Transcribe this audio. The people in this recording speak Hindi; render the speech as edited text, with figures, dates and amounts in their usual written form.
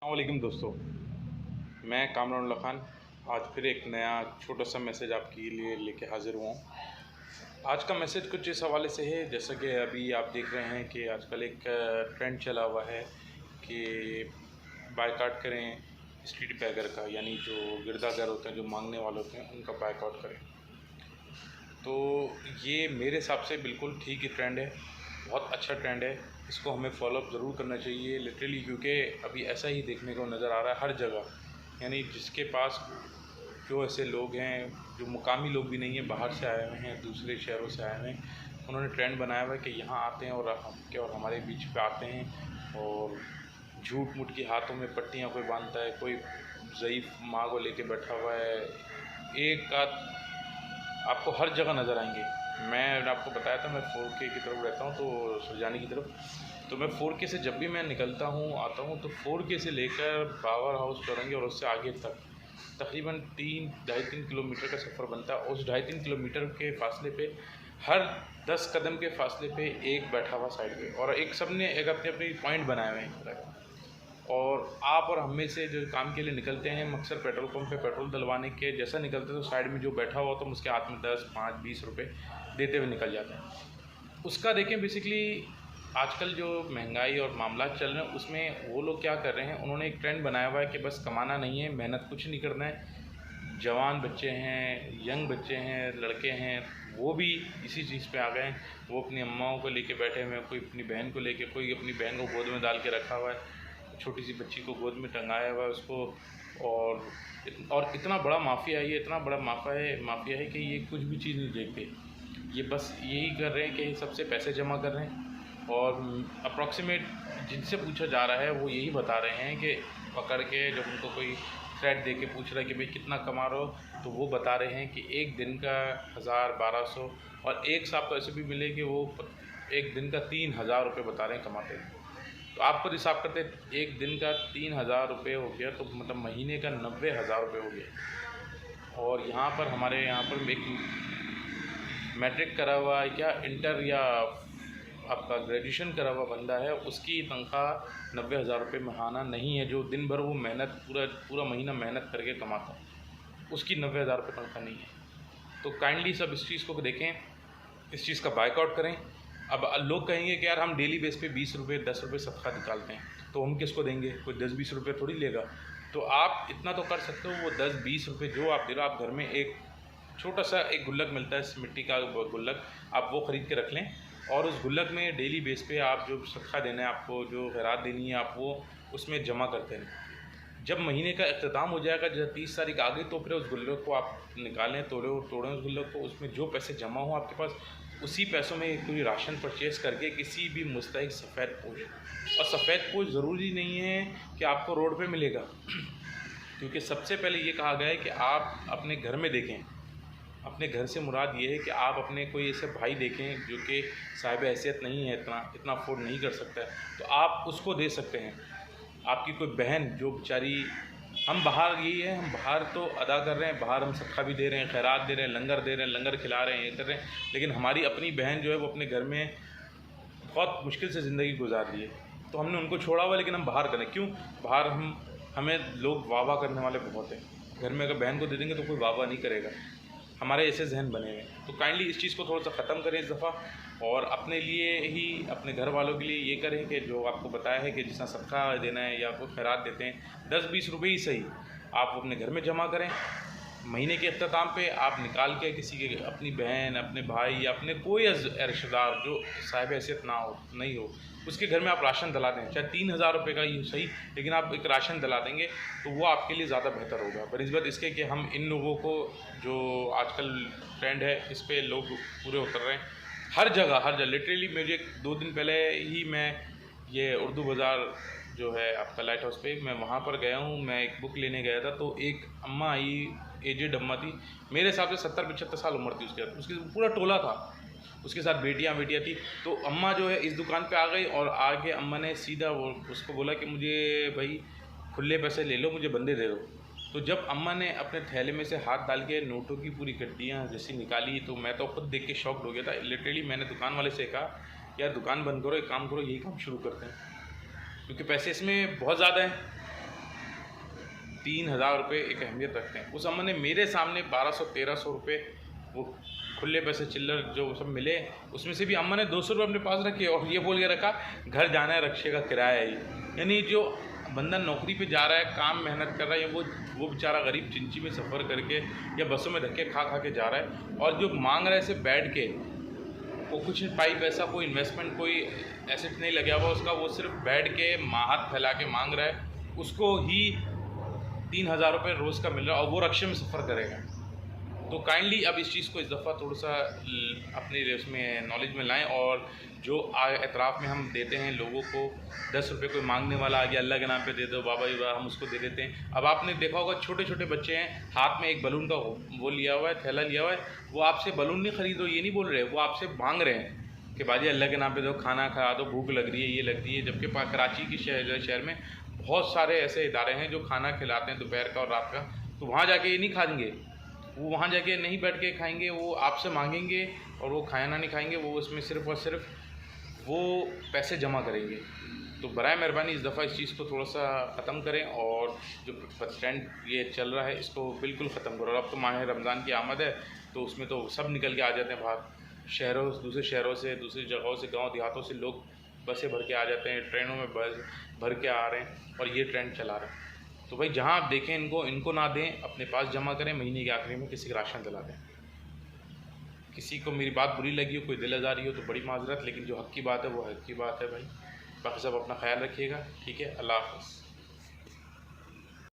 अस्सलामुअलैकुम दोस्तों, मैं कामरान उल्लाह खान आज फिर एक नया छोटा सा मैसेज आपके लिए लेके हाज़िर हुआ हूँ। आज का मैसेज कुछ इस हवाले से है, जैसा कि अभी आप देख रहे हैं कि आजकल एक ट्रेंड चला हुआ है कि बायकॉट करें स्ट्रीट बैगर का, यानी जो गिरदागर होते हैं, जो मांगने वाले होते हैं, उनका बायकॉट करें। तो ये मेरे हिसाब से बिल्कुल ठीक ही ट्रेंड है, बहुत अच्छा ट्रेंड है। इसको हमें फॉलोअप ज़रूर करना चाहिए लिटरली, क्योंकि अभी ऐसा ही देखने को नज़र आ रहा है हर जगह। यानी जिसके पास जो ऐसे लोग हैं जो मुकामी लोग भी नहीं हैं, बाहर से आए हुए हैं, दूसरे शहरों से आए हुए हैं, उन्होंने ट्रेंड बनाया हुआ है कि यहाँ आते हैं और हमारे बीच पे आते हैं और झूठ मूठ की हाथों में पट्टियाँ कोई बांधता है, कोई ज़ईफ़ माँ को लेके बैठा हुआ है। एक आध आपको हर जगह नज़र आएंगे। मैं आपको बताया था मैं 4K की तरफ रहता हूँ, तो सुरजानी की तरफ, तो मैं 4K से जब भी मैं निकलता हूँ आता हूँ तो 4K से लेकर पावर हाउस चौरंगी और उससे आगे तक तकरीबन 3-2.5-3 किलोमीटर का सफ़र बनता है। उस 2.5-3 किलोमीटर के फासले पे हर 10 कदम के फासले पे एक बैठा हुआ साइड पे, और एक सब ने एक अपने अपने पॉइंट बनाए हुए हैं। और आप और हम में से जो काम के लिए निकलते हैं, अक्सर पेट्रोल पंप पे पेट्रोल डलवाने के जैसा निकलते हैं, तो साइड में जो बैठा हुआ तो उसके हाथ में 10, 5, 20 रुपये देते हुए निकल जाते हैं। उसका देखें बेसिकली आजकल जो महंगाई और मामला चल रहे हैं उसमें वो लोग क्या कर रहे हैं, उन्होंने एक ट्रेंड बनाया हुआ है कि बस कमाना नहीं है, मेहनत कुछ नहीं करना है। जवान बच्चे हैं, यंग बच्चे हैं, लड़के हैं, वो भी इसी चीज़ पे आ गए हैं। वो अपनी अम्माओं को लेके बैठे हुए हैं, कोई अपनी बहन को लेके, कोई अपनी बहन को गोद में डाल के रखा हुआ है, छोटी सी बच्ची को गोद में टंगाया हुआ है उसको। और इतना बड़ा माफिया है ये, इतना बड़ा माफिया है कि ये कुछ भी चीज़ नहीं देखते। ये बस यही कर रहे हैं कि सबसे पैसे जमा कर रहे हैं, और अप्रॉक्सीमेट जिनसे पूछा जा रहा है वो यही बता रहे हैं कि पकड़ के जब उनको कोई थ्रेट दे के पूछ रहा है कि भाई कितना कमा रहे हो, तो वो बता रहे हैं कि एक दिन का 1000-1200, और एक साहब तो ऐसे भी मिले कि वो एक दिन का 3000 रुपये बता रहे हैं कमाते हैं। तो आप खुद हिसाब करते एक दिन का 3000 रुपये हो गया, तो मतलब महीने का 90,000 रुपये हो गया। और यहाँ पर हमारे यहाँ पर एक मैट्रिक करा हुआ है, क्या इंटर या आपका ग्रेजुएशन करा हुआ बंदा है, उसकी तनख्वाह 90,000 रुपये महाना नहीं है, जो दिन भर वो मेहनत पूरा महीना मेहनत करके कमाता है, उसकी 90,000 रुपये तनख्वाह नहीं है। तो काइंडली सब इस चीज़ को देखें, इस चीज़ का बाइकआउट करें। अब लोग कहेंगे कि यार हम डेली बेस पे 20 रुपये 10 रुपये सदका निकालते हैं, तो हम किसको देंगे, कोई 10-20 रुपये थोड़ी लेगा। तो आप इतना तो कर सकते हो, वो 10-20 रुपये जो आप दे रहे हो, आप घर में एक छोटा सा एक गुल्लक मिलता है मिट्टी का गुल्लक, आप वो ख़रीद के रख लें, और उस गुल्लक में डेली बेस पे आप जो सदका देना है, आपको जो खैरात देनी है, आप वो उसमें जमा करते हैं। जब महीने का अख्ताम हो जाएगा, जब 30 तारीख आ गई, तो फिर उस गुल्लक को आप निकालें, तोड़ें उस गुल्लक को, उसमें जो पैसे जमा हो आपके पास, उसी पैसों में कोई राशन परचेज़ करके किसी भी मुस्तहिक सफ़ेद पोश, और सफ़ेद पोश ज़रूरी नहीं है कि आपको रोड पे मिलेगा, क्योंकि सबसे पहले ये कहा गया है कि आप अपने घर में देखें। अपने घर से मुराद ये है कि आप अपने कोई ऐसे भाई देखें जो कि साहिब हैसियत नहीं है, इतना अफोर्ड नहीं कर सकता है, तो आप उसको दे सकते हैं। आपकी कोई बहन जो बेचारी, हम बाहर यही है, हम बाहर तो अदा कर रहे हैं, बाहर हम सदका भी दे रहे हैं, खैरात दे रहे हैं, लंगर दे रहे हैं, लंगर खिला रहे हैं, ये कर रहे हैं, लेकिन हमारी अपनी बहन जो है वो अपने घर में बहुत मुश्किल से ज़िंदगी गुजार रही है, तो हमने उनको छोड़ा हुआ, लेकिन हम बाहर करें क्यों? बाहर हमें लोग वाह करने वाले बहुत हैं, घर में अगर बहन को दे देंगे तो कोई वाह नहीं करेगा, हमारे ऐसे जहन बने हुए हैं। तो काइंडली इस चीज़ को थोड़ा सा ख़त्म करें इस दफ़ा, और अपने लिए ही, अपने घर वालों के लिए ये करें कि जो आपको बताया है कि जितना सदका देना है या कोई खैरात देते हैं, 10-20 रुपये ही सही, आप अपने घर में जमा करें। महीने के अख्ताम पे आप निकाल के किसी के, अपनी बहन, अपने भाई या अपने कोई रिश्तेदार जो साहिब हैसियत नहीं हो, उसके घर में आप राशन दिला दें, चाहे 3000 रुपये का ही सही, लेकिन आप एक राशन दिला देंगे तो वो आपके लिए ज़्यादा बेहतर होगा, बनिस्बत इसके कि हम इन लोगों को, जो आजकल ट्रेंड है इस पर लोग पूरे उतर रहे हैं हर जगह लिटरली। मुझे 2 दिन पहले ही मैं ये उर्दू बाज़ार जो है आपका लाइट हाउस पे, मैं वहाँ पर गया हूँ, मैं एक बुक लेने गया था, तो एक अम्मा आई, एजेड अम्मा थी, मेरे हिसाब से 70-75 साल उम्र थी उसके पूरा टोला था, उसके साथ बेटियां थी। तो अम्मा जो है इस दुकान पे आ गई, और आगे अम्मा ने सीधा वो उसको बोला कि मुझे भाई खुले पैसे ले लो, मुझे बंदे दे दो। तो जब अम्मा ने अपने थैले में से हाथ डाल के नोटों की पूरी गड्डियाँ जैसी निकाली, तो मैं तो खुद देख के शॉक्ड हो गया था लिटरली। मैंने दुकान वाले से कहा यार दुकान बंद करो, एक काम करो, यही काम शुरू करते हैं, क्योंकि पैसे इसमें बहुत ज़्यादा हैं। 3,000 रुपये एक अहमियत रखते हैं। उस अम्मा ने मेरे सामने 1200-1300 रुपये वो खुले पैसे चिल्लर जो सब मिले, उसमें से भी अम्मा ने 200 रुपये अपने पास रखे और ये बोल के रखा घर जाना है, रक्शे का किराया है। यानी जो बंदा नौकरी पे जा रहा है, काम मेहनत कर रहा है, वो बेचारा गरीब चिंची में सफ़र करके या बसों में धक्के खा खा के जा रहा है, और जो मांग रहा है सिर्फ बैठ के, वो कुछ पाई पैसा, कोई इन्वेस्टमेंट, कोई एसेट नहीं लगा हुआ उसका, वो सिर्फ बैठ के हाथ फैला के मांग रहा है, उसको ही 3,000 रुपये रोज़ का मिल रहा है और वो रक्शे में सफ़र करेगा। तो काइंडली अब इस चीज़ को इस दफ़ा थोड़ा सा अपने उसमें नॉलेज में लाएं, और जो एतराफ़ में हम देते हैं लोगों को, 10 रुपये कोई मांगने वाला आ गया, अल्लाह के नाम पे दे दो बाबा जी, हम उसको दे देते हैं। अब आपने देखा होगा छोटे छोटे बच्चे हैं, हाथ में एक बलून का वो लिया हुआ है, थैला लिया हुआ है, वो आपसे बलून नहीं खरीदो ये नहीं बोल रहे, वो आपसे मांग रहे हैं कि बाजी अल्लाह के नाम पे दो, खाना खा दो, भूख लग रही है, ये लग रही है। जबकि कराची की शहर में बहुत सारे ऐसे इदारे हैं जो खाना खिलाते हैं दोपहर का और रात का, तो वहाँ जाके ये नहीं खाएंगे, वो वहाँ जाके नहीं बैठ के खाएंगे, वो आपसे मांगेंगे और वो खाना नहीं खाएंगे, वो उसमें सिर्फ़ और सिर्फ वो पैसे जमा करेंगे। तो बराए मेहरबानी इस दफ़ा इस चीज़ को थोड़ा सा ख़त्म करें, और जो ट्रेंड ये चल रहा है इसको बिल्कुल ख़त्म करो। और अब तो माह रमज़ान की आमद है, तो उसमें तो सब निकल के आ जाते हैं बाहर, शहरों दूसरे शहरों से, दूसरी जगहों से, गांव देहातों से लोग बसें भर के आ जाते हैं, ट्रेनों में बस भर के आ रहे हैं, और ये ट्रेंड चला रहा है। तो भाई जहाँ आप देखें इनको ना दें, अपने पास जमा करें, महीने के आखिरी में किसी का राशन दिला दें। किसी को मेरी बात बुरी लगी हो, कोई दिल आज़ारी हो तो बड़ी माजरत, लेकिन जो हक़ की बात है वो हक़ की बात है भाई। बाकी सब अपना ख्याल रखिएगा, ठीक है, अल्लाह हाफ़िज़।